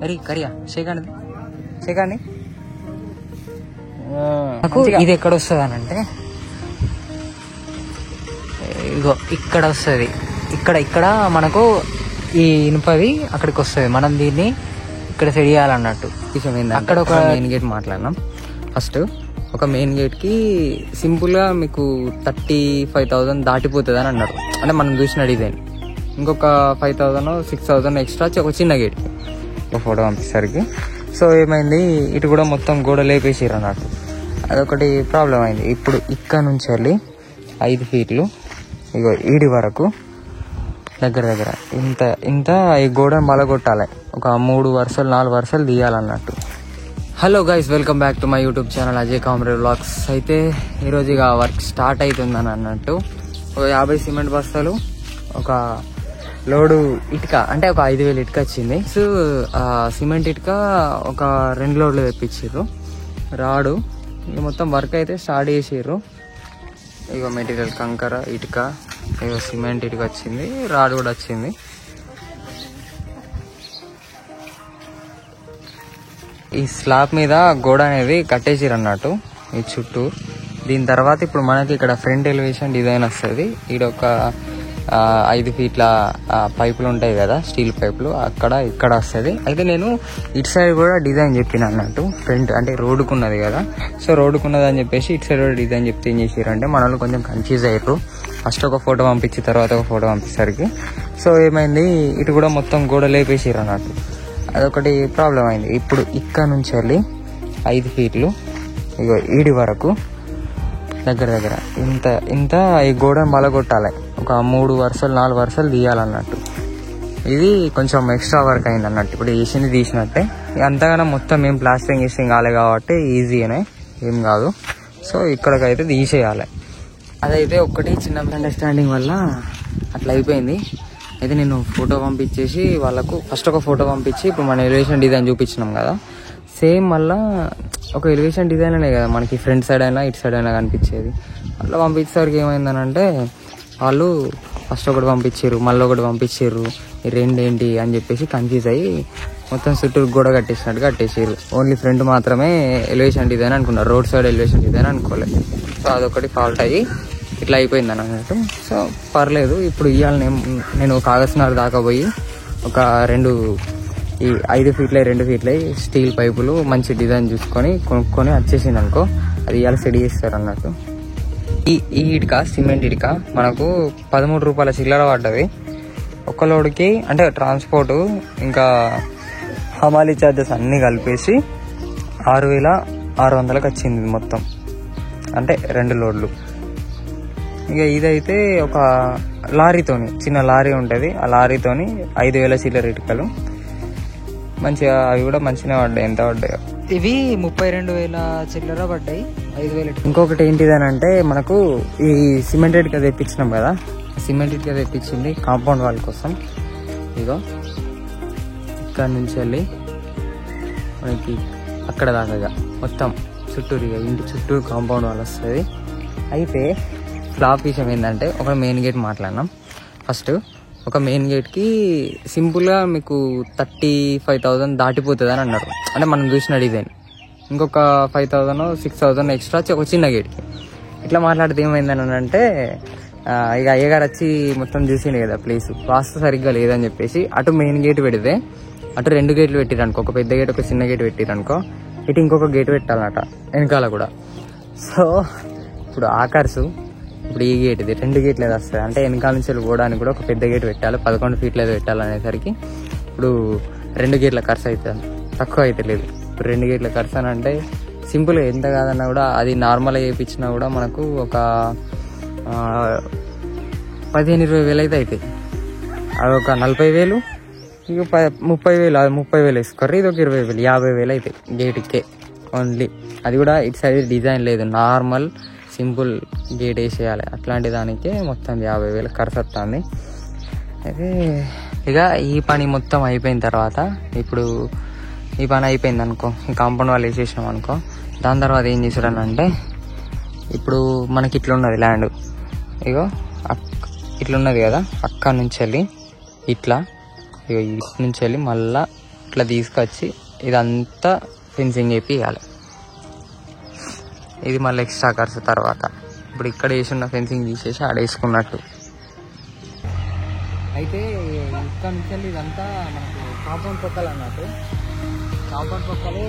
అరే కరియా షేకాండి ఇది ఎక్కడ వస్తుంది అని అంటే ఇగో ఇక్కడ వస్తుంది. ఇక్కడ మనకు ఈ ఇనుపది అక్కడికి వస్తుంది. మనం దీన్ని ఇక్కడ సెట్ చేయాలన్నట్టు విషయం ఏంది. అక్కడ ఒక మెయిన్ గేట్ మాట్లాడినాం. ఫస్ట్ ఒక మెయిన్ గేట్కి సింపుల్గా మీకు 35,000 దాటిపోతుంది అని అన్నారు. అంటే మనం చూసిన డిజైన్ ఇంకొక 5,000 6,000 ఎక్స్ట్రా ఒక చిన్న గేట్కి ఒక ఫోటో పంపిసరికి. సో ఏమైంది, ఇటు కూడా మొత్తం గోడ లేపేసారు అన్నట్టు. అదొకటి ప్రాబ్లం అయింది. ఇప్పుడు ఇక్కడ నుంచి వెళ్ళి 5 ఫీట్లు ఇగో ఈడి వరకు దగ్గర ఇంత ఈ గోడను బలగొట్టాలి. ఒక 3 వరుసలు 4 వరుసలు తీయాలన్నట్టు. Hello guys, welcome back to my YouTube channel Ajay comrade vlogs. అయితే ఈరోజు ఇక వర్క్ స్టార్ట్ అవుతుందని అన్నట్టు. ఒక 50 సిమెంట్ బస్తాలు, ఒక లోడు ఇటుక, అంటే ఒక 5,000 ఇటుక వచ్చింది. సో సిమెంట్ ఇటుక ఒక 2 లోడ్లు తెప్పించారు. రాడు ఇక మొత్తం వర్క్ అయితే స్టార్ట్ చేసారు. ఇక మెటీరియల్ కంకర ఇటుక, ఇక సిమెంట్ ఇటుక వచ్చింది, రాడ్ కూడా వచ్చింది. ఈ స్లాబ్ మీద గోడ అనేది కట్టేసారు అన్నట్టు ఈ చుట్టూ. దీని తర్వాత ఇప్పుడు మనకి ఇక్కడ ఫ్రంట్ ఎలివేషన్ డిజైన్ వస్తుంది. ఈడొక 5 ఫీట్ల పైపులు ఉంటాయి కదా, స్టీల్ పైపులు, ఇక్కడ వస్తుంది. అయితే నేను ఇటు సైడ్ కూడా డిజైన్ చెప్పిన అన్నట్టు. ఫ్రంట్ అంటే రోడ్డుకున్నది కదా, సో రోడ్డుకున్నది అని చెప్పేసి ఇటు సైడ్ కూడా డిజైన్ చెప్తే ఏం చేసారు అంటే మన వాళ్ళు కొంచెం కన్ఫ్యూజ్ అయ్యారు. ఫస్ట్ ఒక ఫోటో పంపించిన తర్వాత ఒక ఫోటో పంపించేసరికి సో ఏమైంది, ఇటు కూడా మొత్తం గోడ లేపేసారు అన్నట్టు. అదొకటి ప్రాబ్లం అయింది. ఇప్పుడు ఇక్కడ నుంచి వెళ్ళి 5 ఫీట్లు ఇగో ఈడి వరకు దగ్గర ఇంత ఈ గోడను బలగొట్టాలి. ఒక 3 వరుసలు 4 వరుసలు తీయాలన్నట్టు. ఇది కొంచెం ఎక్స్ట్రా వర్క్ అయింది అన్నట్టు. ఇప్పుడు వేసింది తీసినట్టే. అంతగానో మొత్తం ఏం ప్లాస్టరింగ్ చేసింగ్ కాలే కాబట్టి ఈజీగానే, ఏం కాదు. సో ఇక్కడికైతే తీసేయాలి. అదైతే ఒక్కటి చిన్న అండర్స్టాండింగ్ వల్ల అట్లా అయిపోయింది. అయితే నేను ఫోటో పంపించేసి వాళ్ళకు ఫస్ట్ ఒక ఫోటో పంపించి ఇప్పుడు మన ఎలివేషన్ డిజైన్ చూపించినాం కదా, సేమ్ మళ్ళీ ఒక ఎలివేషన్ డిజైన్ అనే కదా మనకి ఫ్రంట్ సైడ్ అయినా ఇటు సైడ్ అయినా కనిపించేది. అట్లా పంపించేసరికి ఏమైందనంటే వాళ్ళు ఫస్ట్ ఒకటి పంపించారు, మళ్ళీ ఒకటి పంపించారు, ఈ రెండేంటి అని చెప్పేసి కన్ఫ్యూజ్ అయ్యి మొత్తం చుట్టూ గోడ కట్టేసినట్టు కట్టేసారు. ఓన్లీ ఫ్రంట్ మాత్రమే ఎలివేషన్ డిజైన్ అనుకున్నారు, రోడ్ సైడ్ ఎలివేషన్ డిజైన్ అనుకోలేదు. సో అదొకటి ఫాల్ట్ అయ్యి ఇట్లా అయిపోయింది అన్నట్టు. సో పర్లేదు. ఇప్పుడు ఇవాళ నేను కాగస్నార్ దాకా పోయి ఒక 5 ఫీట్ల 2 ఫీట్ల స్టీల్ పైపులు మంచి డిజైన్ చూసుకొని కొనుక్కొని వచ్చేసింది అనుకో, అది ఇవాళ సెట్ చేస్తారు అన్నట్టు. ఈ ఇటుక సిమెంట్ ఇటుక మనకు 13 రూపాయల చిల్లర పడ్డది ఒక్క లోడ్కి. అంటే ట్రాన్స్పోర్ట్ ఇంకా హమాలీ ఛార్జెస్ అన్నీ కలిపేసి 6,600కి వచ్చింది మొత్తం, అంటే 2 లోడ్లు. ఇక ఇదైతే ఒక లారీతోని, చిన్న లారీ ఉంటుంది, ఆ లారీతోని 5,000 చిల్లర ఇటుకలు మంచిగా, అవి కూడా మంచిగా పడ్డాయి. ఎంత పడ్డాయో ఇవి 32,000 చిల్లర పడ్డాయి, 5,000. ఇంకొకటి ఏంటిదని అంటే మనకు ఈ సిమెంట్ ఇటుక తెప్పించినాం కదా, సిమెంట్ ఇటుక తెప్పించింది కాంపౌండ్ వాల్ కోసం. ఇగో ఇక్కడ నుంచి వెళ్ళి మనకి అక్కడ దాకా మొత్తం చుట్టూరు, ఇక ఇంటి చుట్టూ కాంపౌండ్ వాల్ వస్తుంది. అయితే ఫ్లాప్ విషయం ఏంటంటే ఒక మెయిన్ గేట్ మాట్లాడినాం. ఫస్ట్ ఒక మెయిన్ గేట్కి సింపుల్గా మీకు 35,000 దాటిపోతుంది అని అన్నారు. అంటే మనం చూసిన డిజైన్ ఇంకొక 5,000 6,000 ఎక్స్ట్రా ఒక చిన్న గేట్కి. ఇట్లా మాట్లాడితే ఏమైందని అంటే ఇక అయ్యగారు వచ్చి మొత్తం చూసిండు కదా ప్లేస్, వాస్తు సరిగ్గా లేదని చెప్పేసి అటు మెయిన్ గేట్ పెడితే అటు 2 గేట్లు పెట్టిరనుకో, ఒక పెద్ద గేట్ ఒక చిన్న గేట్ పెట్టిరనుకో, ఇటు ఇంకొక గేట్ పెట్టాలన్నట వెనకాల కూడా. సో ఇప్పుడు ఆకర్సు ఇప్పుడు ఈ గేట్ ఇది 2 గేట్లు ఏదో వస్తుంది, అంటే వెనకాల నుంచి పోవడానికి కూడా ఒక పెద్ద గేట్ పెట్టాలి, 11 ఫీట్లు ఏదో పెట్టాలనేసరికి ఇప్పుడు 2 గేట్ల ఖర్చు అవుతుంది, తక్కువ అయితే లేదు. ఇప్పుడు 2 గేట్ల ఖర్చు అని అంటే సింపుల్గా ఎంత కాదన్నా కూడా అది నార్మల్గా వేయించినా కూడా మనకు ఒక 15-20 వేలు అయితే అవుతాయి. అది ఒక 40,000, ఇక 30,000, అది 30,000 వేసుకోర్రు, ఇది ఒక 20,000, 50,000 అవుతాయి గేట్కే ఓన్లీ. అది కూడా ఇటు సైడ్ డిజైన్ లేదు, నార్మల్ సింపుల్ గేట్ వేసేయాలి. అట్లాంటి దానికే మొత్తం 50,000 ఖర్చు వస్తుంది. అయితే ఇక ఈ పని మొత్తం అయిపోయిన తర్వాత, ఇప్పుడు ఈ పని అయిపోయింది అనుకో, ఈ కాంపౌండ్ వాళ్ళు వేసేసినాం అనుకో, దాని తర్వాత ఏం చేశారనంటే ఇప్పుడు మనకి ఇట్లున్నది ల్యాండ్, ఇగో ఇట్లున్నది కదా, అక్కడ నుంచి వెళ్ళి ఇట్లా ఇక ఇటు నుంచి వెళ్ళి మళ్ళీ ఇట్లా తీసుకొచ్చి ఇదంతా ఫెన్సింగ్ వేపియాలి. ఇది మళ్ళీ ఎక్స్ట్రా ఖర్చు. తర్వాత ఇప్పుడు ఇక్కడ వేసి ఉన్న ఫెన్సింగ్ తీసేసి ఆడ వేసుకున్నట్టు. అయితే ఇక్కడ నుంచి వెళ్ళి ఇదంతా మనకు కాంపౌండ్ పక్కలు అన్నట్టు. కాంపౌండ్ పక్కలు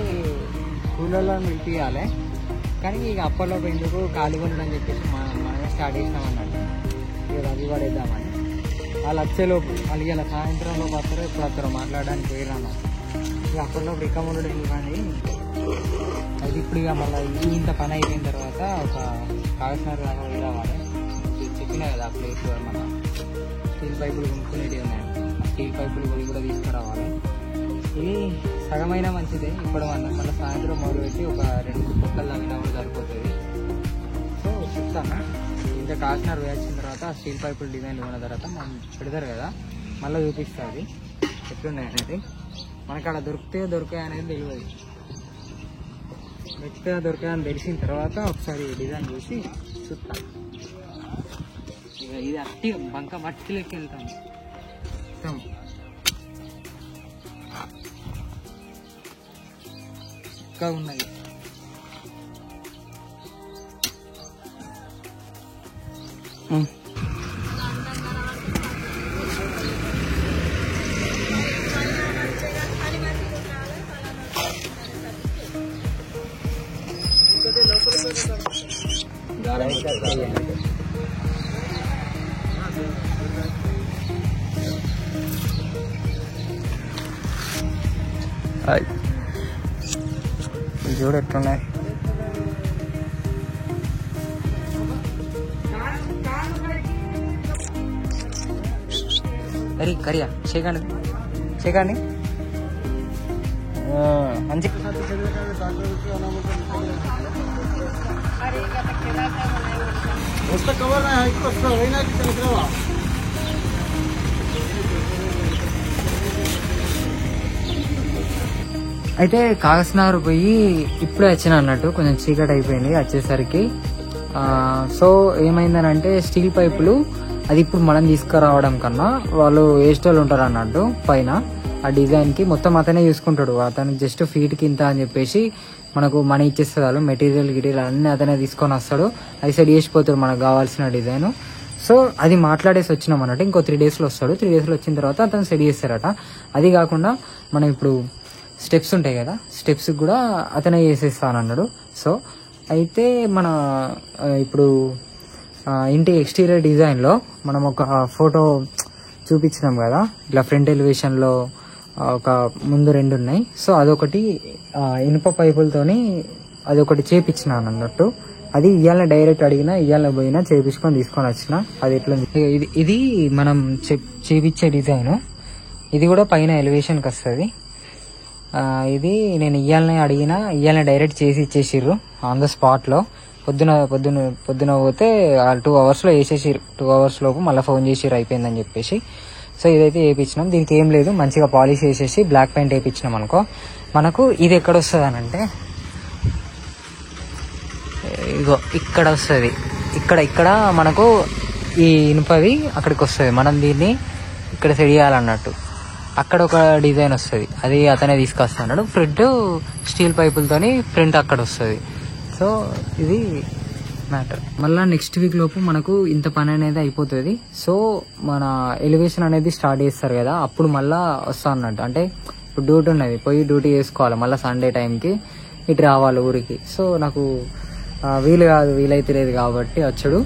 స్కూళ్ళలో నిలిపియాలి. కానీ ఇక అప్పట్లో ఎందుకు ఖాళీగా ఉండదని చెప్పేసి మనమే స్టార్ట్ చేసినాం అన్నట్టు. ఇక అది పడేద్దామని వాళ్ళు వచ్చేలోపు వాళ్ళు ఇలా సాయంత్రంలో వస్తారో ఇప్పుడు వస్తారో మాట్లాడడానికి పోయిరా అన్నట్టు. ఇక అప్పట్లోపు రికమ్ ఉండడం కానీ అది ఇప్పుడు ఇక మళ్ళీ ఇంత పని అయిపోయిన తర్వాత ఒక కాగజ్నగర్ రావాలి. చెప్పినా కదా ఆ ప్లేస్ మన స్టీల్ పైపులు కొనుక్కునేవి ఉన్నాయి. స్టీల్ పైపులు కూడా తీసుకురావాలి. ఇది సగమైనా మంచిదే. ఇప్పుడు మళ్ళీ సాయంత్రం మొదలుపెట్టి ఒక 2-3 పొక్కలు తగ్గినా కూడా సరిపోతుంది. సో చెప్తాను. ఇంకా కాగజ్నగర్ వేయాల్సిన తర్వాత స్టీల్ పైపులు డిజైన్లు ఉన్న తర్వాత మనం పెడతారు కదా, మళ్ళీ చూపిస్తుంది ఎట్లున్నాయి అనేది. మనకు అక్కడ దొరికాయి అనేది తెలియదు. మెత్తగా దొరికాయని తెలిసిన తర్వాత ఒకసారి డిజైన్ చూసి చూస్తాం. ఇక ఇది అట్టి బంక మట్టి లెక్క వెళ్తాం. ఇంకా ఉన్నది. చూడు ఎట్లున్నాయి. అరే కరియా చేయకండి మంచి. అయితే కాగజ్నగర్ పోయి ఇప్పుడే వచ్చిన అన్నట్టు. కొంచెం చీకటి అయిపోయింది వచ్చేసరికి. సో ఏమైందనంటే స్టీల్ పైపులు అది ఇప్పుడు మనం తీసుకురావడం కన్నా వాళ్ళు వేస్టోళ్ళు ఉంటారు అన్నట్టు పైన ఆ డిజైన్కి మొత్తం అతనే చూసుకుంటాడు. అతనికి జస్ట్ ఫీట్కి ఇంత అని చెప్పేసి మనకు మనీ ఇచ్చేస్తుంది. వాళ్ళు మెటీరియల్ గిటీరియల్ అన్నీ అతనే తీసుకొని వస్తాడు. అది సెట్ చేసిపోతాడు మనకు కావాల్సిన డిజైన్. సో అది మాట్లాడేసి వచ్చినాం అన్నట్టు. ఇంకో 3 డేస్లో వస్తాడు. 3 డేస్లో వచ్చిన తర్వాత అతను సెట్ చేస్తారట. అది కాకుండా మనం ఇప్పుడు స్టెప్స్ ఉంటాయి కదా, స్టెప్స్ కూడా అతనే చేసేస్తానన్నాడు. సో అయితే మన ఇప్పుడు ఇంటి ఎక్స్టీరియర్ డిజైన్లో మనం ఒక ఫోటో చూపించినాం కదా, ఇట్లా ఫ్రంట్ ఎలివేషన్లో ఒక ముందు 2 ఉన్నాయి. సో అదొకటి ఇనుప పైపులతోని అదొకటి చేపించినాను అన్నట్టు. అది ఇవాళ డైరెక్ట్ అడిగినా ఇవాళ పోయినా చేపించుకొని తీసుకొని వచ్చిన. అది ఎట్లా ఇది మనం చేపించే డిజైన్. ఇది కూడా పైన ఎలివేషన్కి వస్తుంది. ఇది నేను ఇవాళనే అడిగినా ఇవాళ డైరెక్ట్ చేసి ఇచ్చేసిర్రు ఆన్ ద స్పాట్లో. పొద్దున పోతే 2 అవర్స్లో వేసేసిర్రు. 2 అవర్స్ లోపు మళ్ళీ ఫోన్ చేసిర్రు అయిపోయిందని చెప్పేసి. సో ఇదైతే వేయించినాం. దీనికి ఏం లేదు, మంచిగా పాలిష్ వేసేసి బ్లాక్ పెయింట్ వేయించినాం అనుకో. మనకు ఇది ఎక్కడ వస్తుంది అనంటే ఇగో ఇక్కడ వస్తుంది. ఇక్కడ మనకు ఈ ఇనుపవి అక్కడికి వస్తుంది. మనం దీన్ని ఇక్కడ సెట్ చేయాలన్నట్టు. అక్కడ ఒక డిజైన్ వస్తుంది, అది అతనే తీసుకొస్తున్నాడు. ఫ్రంట్ స్టీల్ పైపులతోని ఫ్రంట్ అక్కడ వస్తుంది. సో ఇది మ్యాటర్. మళ్ళీ నెక్స్ట్ వీక్ లోపు మనకు ఇంత పని అనేది అయిపోతుంది. సో మన ఎలివేషన్ అనేది స్టార్ట్ చేస్తారు కదా, అప్పుడు మళ్ళీ వస్తా అన్నట్టు. అంటే ఇప్పుడు డ్యూటీ ఉన్నది, పోయి డ్యూటీ చేసుకోవాలి. మళ్ళీ సండే టైంకి ఇటు రావాలి ఊరికి. సో నాకు వీలైతే లేదు కాబట్టి వచ్చాడు.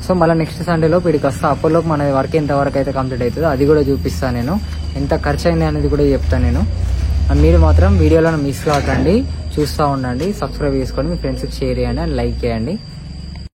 సో మళ్ళీ నెక్స్ట్ సండేలోపు ఇక్కడికి వస్తా. అప్పటిలోపు మన వర్క్ ఎంతవరకు అయితే కంప్లీట్ అవుతుందో అది కూడా చూపిస్తాను నేను. ఎంత ఖర్చు అయింది అనేది కూడా చెప్తాను నేను. మీరు మాత్రం వీడియోలను మిస్ కాకండి, చూస్తూ ఉండండి. సబ్స్క్రైబ్ చేసుకోండి, మీ ఫ్రెండ్స్కి షేర్ చేయండి అండ్ లైక్ చేయండి.